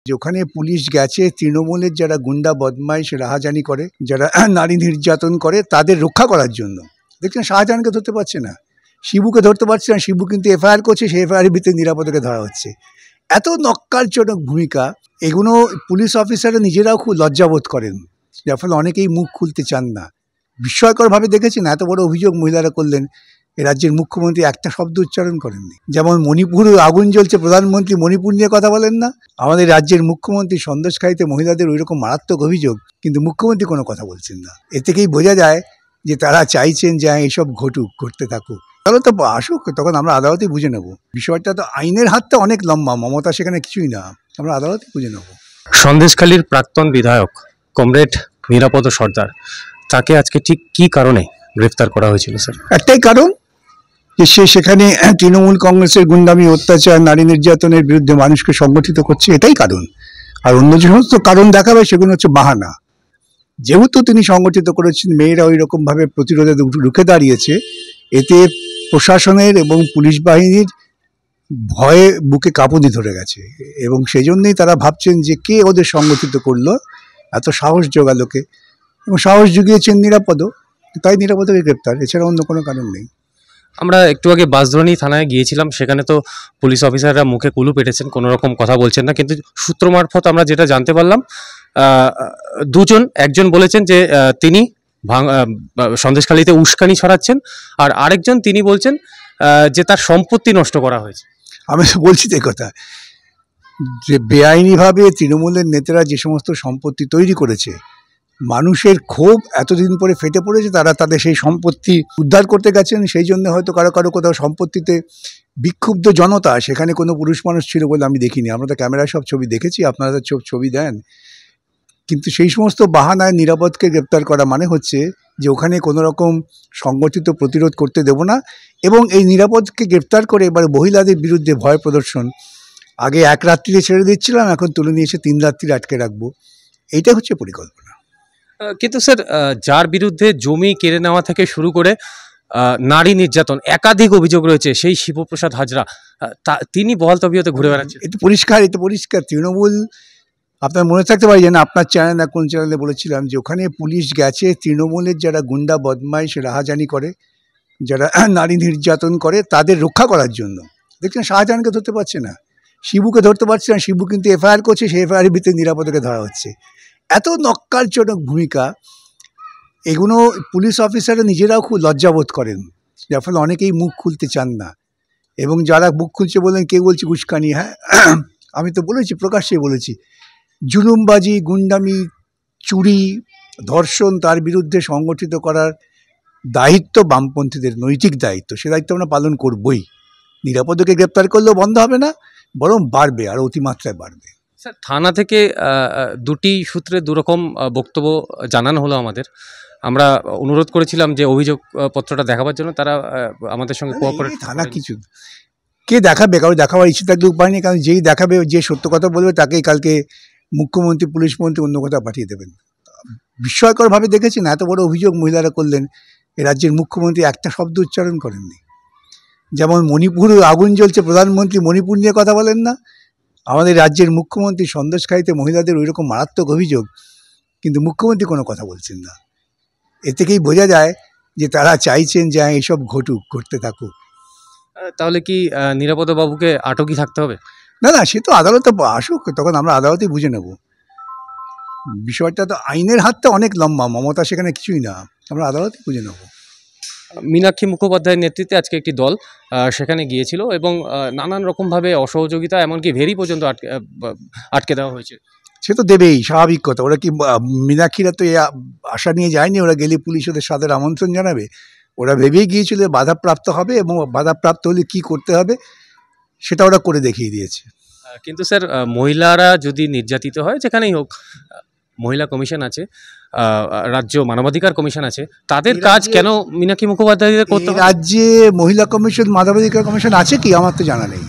যে ওখানে পুলিশ গেছে তৃণমূলের যারা গুন্ডা বদমাইশ রাহাজানি করে, যারা নারী নির্যাতন করে, তাদের রক্ষা করার জন্য। দেখছেন শাহজাহানকে ধরতে পারছে না, শিবুকে ধরতে পারছে না, শিবু কিন্তু এফআইআর করছে, সেই এফআইআর ভিত্তিতে নিরাপদকে ধরা হচ্ছে। এত নক্কারজনক ভূমিকা, এগুলো পুলিশ অফিসাররা নিজেরাও খুব লজ্জাবোধ করেন, যার ফলে অনেকেই মুখ খুলতে চান না। বিস্ময়করভাবে দেখেছেন এত বড় অভিযোগ মহিলারা করলেন, এ রাজ্যের মুখ্যমন্ত্রী একটা শব্দ উচ্চারণ করেননি। যেমন মণিপুরে আগুন জ্বলছে, প্রধানমন্ত্রী মণিপুর নিয়ে কথা বলেন না। আমাদের রাজ্যের মুখ্যমন্ত্রী সন্দেশখালিতে মহিলাদের ওই রকম মারাত্মক অভিযোগ, কিন্তু মুখ্যমন্ত্রী কোনো কথা বলছেন না। এ থেকেই বোঝা যায় যে তারা চাইছেন যে এইসব ঘটতে থাকুক, তাহলে তো আসুক, তখন আমরা আদালতেই বুঝে নেব। বিষয়টা তো আইনের হাতটা অনেক লম্বা, মমতা সেখানে কিছুই না, আমরা আদালতেই বুঝে নেব। সন্দেশখালীর প্রাক্তন বিধায়ক কমরেড নিরাপদ সর্দার, তাকে আজকে ঠিক কি কারণে গ্রেফতার করা হয়েছিল স্যার? একটাই কারণ যে সে সেখানে তৃণমূল কংগ্রেসের গুন্ডামি, অত্যাচার, নারী নির্যাতনের বিরুদ্ধে মানুষকে সংগঠিত করছে, এটাই কারণ। আর অন্য যে সমস্ত কারণ দেখাবে সেগুলো হচ্ছে বাহানা। যেহেতু তিনি সংগঠিত করেছেন, মেয়েরা ওই রকমভাবে প্রতিরোধে রুখে দাঁড়িয়েছে, এতে প্রশাসনের এবং পুলিশ বাহিনীর ভয়ে বুকে কাঁপুনি ধরে গেছে, এবং সেই জন্যই তারা ভাবছেন যে কে ওদের সংগঠিত করলো, এত সাহস জোগালোকে, এবং সাহস জুগিয়েছেন নিরাপদ, তাই নিরাপদকে গ্রেপ্তার, এছাড়া অন্য কোনো কারণ নেই। আমরা একটু আগে বাঁশদ্রোণী থানায় গিয়েছিলাম, সেখানে তো পুলিশ অফিসাররা মুখে কুলু পেটেছেন, কোনো রকম কথা বলছেন না, কিন্তু সূত্র মারফত আমরা যেটা জানতে পারলাম, একজন বলেছেন যে তিনি সন্দেশখালীতে উস্কানি ছড়াচ্ছেন, আর আরেকজন তিনি বলছেন যে তার সম্পত্তি নষ্ট করা হয়েছে। আমি বলছি তো কথা, যে বেআইনিভাবে তৃণমূলের নেতারা যে সমস্ত সম্পত্তি তৈরি করেছে, মানুষের ক্ষোভ এতদিন পরে ফেটে পড়েছে, তারা তাদের সেই সম্পত্তি উদ্ধার করতে গেছেন। সেই জন্য হয়তো কারো কারো কোথাও সম্পত্তিতে বিক্ষুব্ধ জনতা, সেখানে কোনো পুরুষ মানুষ ছিল বলে আমি দেখিনি, আমরা তো ক্যামেরায় সব ছবি দেখেছি, আপনারা ছবি দেন, কিন্তু সেই সমস্ত বাহানায় নিরাপদকে গ্রেপ্তার করা মানে হচ্ছে যে ওখানে কোনো রকম সংগঠিত প্রতিরোধ করতে দেব না, এবং এই নিরাপদকে গ্রেপ্তার করে এবার মহিলাদের বিরুদ্ধে ভয় প্রদর্শন। আগে এক রাত্রিতে ছেড়ে দিচ্ছিলাম, এখন তুলে নিয়ে এসে 3 রাত্রি আটকে রাখবো, এইটা হচ্ছে পরিকল্পনা। কিন্তু স্যার, যার বিরুদ্ধে জমি কেড়ে নেওয়া থেকে শুরু করে নারী নির্যাতন একাধিক অভিযোগ রয়েছে, সেই শিবপ্রসাদ হাজরা, তিনি বহাল তবিয়তে ঘুরে বেড়াচ্ছেন। এটা পরিষ্কার তৃণমূল। আপনার মনে থাকতে পারে যে না, আপনার চ্যানেল না কোন চ্যানেলে বলেছিলাম যে ওখানে পুলিশ গেছে তৃণমূলের যারা গুন্ডা বদমাইশ রাহাজানি করে, যারা নারী নির্যাতন করে, তাদের রক্ষা করার জন্য। দেখছেন শাহজাহানকে ধরতে পারছে না, শিবুকে ধরতে পারছে না, শিবু কিন্তু এফআইআর করছে, সেই এফআইআর ভিত্তিতে নিরাপদকে ধরা হচ্ছে। এত নক্কারজনক ভূমিকা, এগুলো পুলিশ অফিসাররা নিজেরাও খুব লজ্জাবোধ করেন, যার ফলে অনেকেই মুখ খুলতে চান না, এবং যারা মুখ খুলছে বলেন কে বলছে উস্কানি। হ্যাঁ, আমি তো বলেছি, প্রকাশ্যে বলেছি, জুলুমবাজি, গুন্ডামি, চুরি, ধর্ষণ, তার বিরুদ্ধে সংগঠিত করার দায়িত্ব বামপন্থীদের, নৈতিক দায়িত্ব, সে দায়িত্ব আমরা পালন করবই। নিরাপদকে গ্রেপ্তার করলেও বন্ধ হবে না, বরং বাড়বে, আর অতিমাত্রায় বাড়বে। স্যার, থানা থেকে দুটি সূত্রে দুরকম বক্তব্য জানানো হলো আমাদের। আমরা অনুরোধ করেছিলাম যে অভিযোগপত্রটা দেখাবার জন্য, তারা আমাদের সঙ্গে কোঅপারেট। থানা কিছু কে দেখাবে, কারো দেখাবার ইচ্ছে থাকলে উপায় নেই, কারণ যেই দেখাবে, যে সত্য কথা বলবে, তাকেই কালকে মুখ্যমন্ত্রী, পুলিশ মন্ত্রী অন্য কোথাও পাঠিয়ে দেবেন। বিস্ময়করভাবে দেখেছেন এত বড় অভিযোগ মহিলারা করলেন, এ রাজ্যের মুখ্যমন্ত্রী একটা শব্দ উচ্চারণ করেননি। যেমন মণিপুরে আগুন জ্বলছে, প্রধানমন্ত্রী মণিপুর নিয়ে কথা বলেন না। আমাদের রাজ্যের মুখ্যমন্ত্রী সন্দেশখালিতে মহিলাদের ওই রকম মারাত্মক অভিযোগ, কিন্তু মুখ্যমন্ত্রী কোনো কথা বলছেন না। এ থেকেই বোঝা যায় যে তারা চাইছেন যে এইসব ঘটতে থাকুক। তাহলে কি নিরাপদ বাবুকে আটকই থাকতে হবে? না, সে তো আদালতে আসুক, তখন আমরা আদালতেই বুঝে নেব। বিষয়টা তো আইনের হাতটা অনেক লম্বা, মমতা সেখানে কিছুই না, আমরা আদালতেই বুঝে নেব। মীনাক্ষী মুখোপাধ্যায়ের নেতৃত্বে আজকে একটি দল সেখানে গিয়েছিল, এবং নানান রকমভাবে অসহযোগিতা, এমনকি ভেরি পর্যন্ত আটকে দেওয়া হয়েছে। সে তো দেবেই, স্বাভাবিক কথা। ওরা কি, মীনাক্ষীরা তো আশা নিয়ে যায়নি, ওরা গেলে পুলিশ ওদের সাদর আমন্ত্রণ জানাবে। ওরা ভেবেই গিয়েছিল বাধাপ্রাপ্ত হবে, এবং বাধাপ্রাপ্ত হলে কি করতে হবে সেটা ওরা করে দেখিয়ে দিয়েছে। কিন্তু স্যার, মহিলারা যদি নির্যাতিত হয়, যেখানেই হোক, মহিলা কমিশন আছে, রাজ্য মানবাধিকার কমিশন আছে, তাদের কাজ কেন মীনাক্ষী মুখোপাধ্যায়দের করতে হবে? রাজ্যে মহিলা কমিশন, মানবাধিকার কমিশন আছে কি? আমার তো জানা নেই।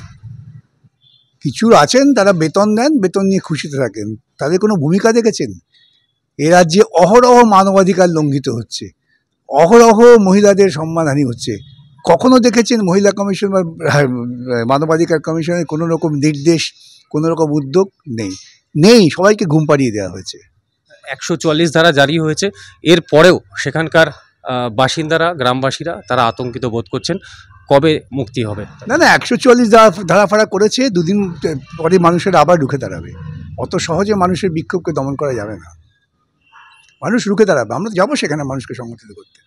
কিছু আছেন, তারা বেতন দেন, বেতন নিয়ে খুশিতে থাকেন, তাদের কোনো ভূমিকা দেখেছেন? এ রাজ্যে অহরহ মানবাধিকার লঙ্ঘিত হচ্ছে, অহরহ মহিলাদের সম্মানহানি হচ্ছে। কখনো দেখেছেন মহিলা কমিশন বা মানবাধিকার কমিশনের কোনো রকম নির্দেশ, কোনো রকম উদ্যোগ নেই? নেই, সবাইকে ঘুম পাড়িয়ে দেওয়া হয়েছে। 144 ধারা জারি হয়েছে, এর পরেও সেখানকার বাসিন্দারা, গ্রামবাসীরা তারা আতঙ্কিত বোধ করছেন। কবে মুক্তি হবে? না না, 144 ধারা ফাড়া করেছে, দুদিন পরে মানুষের আবার রুখে দাঁড়াবে। অত সহজে মানুষের বিক্ষোভকে দমন করা যাবে না, মানুষ রুখে দাঁড়াবে। আমরা যাবো সেখানে মানুষকে সংগঠিত করতে।